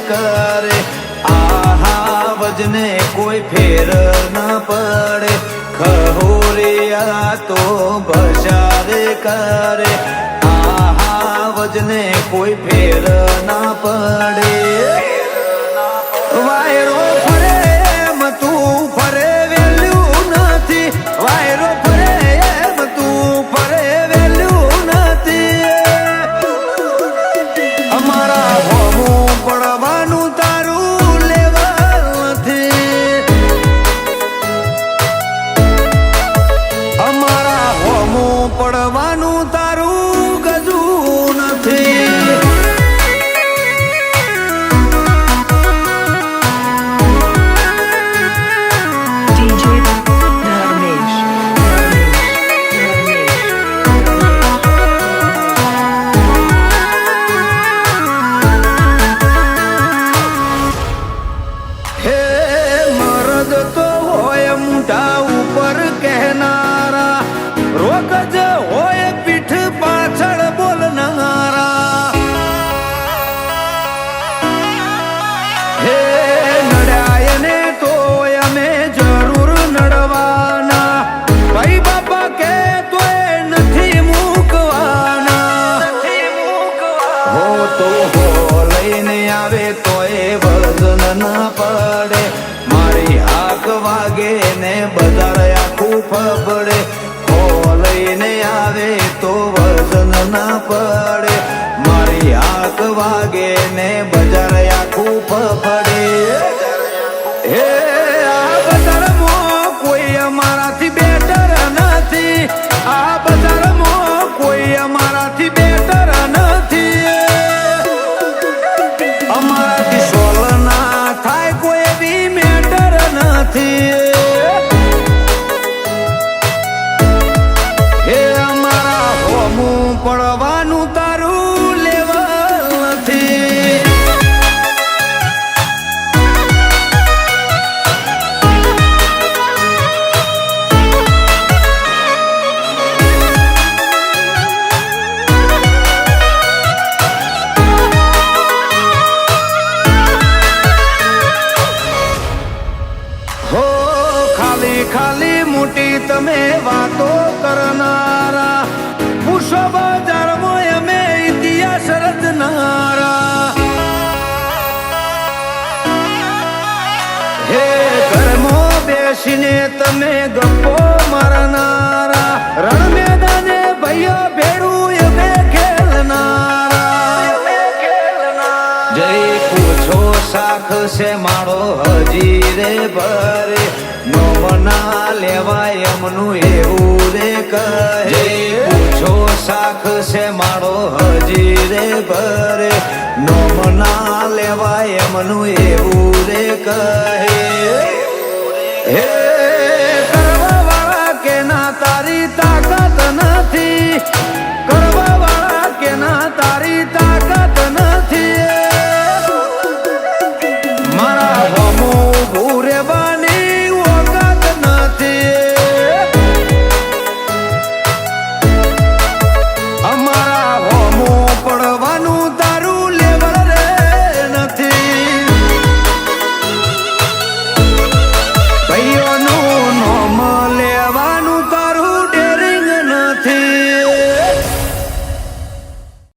કરે આહા વજને કોઈ ફેર ન પડે ખહોરિયા તો ભસારે કરે આહા વજને કોઈ ફેર ના પડે વાયરો ફરે એમ તું ફરે વેલ્યું નથી વાયરો ફરે એમ તું ફરે વેલ્યું નથી અમારા હોમું પડવાનું તારું લેવલ નથી અમારા હોમું પડવાનું તારું ગજું નથી તો હોય મોઢા ઉપર કહેનારા રોગજ હોય પીઠ પાછળ બોલનારા હે નડ્યા ને તો અમે જરૂર નડવાના ભાઈ બાપા કે તોય નથી મૂકવાના હો તો હો લઈને આવે તોય વજન ના પડે મારી આંખ વાગે ને બજાર આખું ફબડે હો લઈને આવે તો વજન ના પડે મારી આંખ વાગે ને બજાર આખું ફબડે હે આ બજારમાં કોઈ અમારાથી બેટર નથી આ બજારમાં કોઈ અમારાથી બેટર નથી અમારાથી સોલ ના થાય કોઈ બી મેટર નથી હે અમારા હોમું પડવાનું તારું લેવલ નથી ખાલી મોટી તમે વાતો કરનારા પૂછો બજારમાં અમે ઇતિહાસ રચનારા હે ઘરમાં બેસીને તમે ગપ્પો મારનારા રણ મેદાને ભાઈઓ ભેડું અમે ખેલનારા જય પૂછો શાખ છે માળો હજી રે ભરે નોમના લેવાય એમનું એવું રે કહે પૂછો શાખ છે માળો હજી રે ભરે નોમના લેવાય એમનું એવું રે કહે હે કરવા વાળા કે ના તારી તાકાત નથી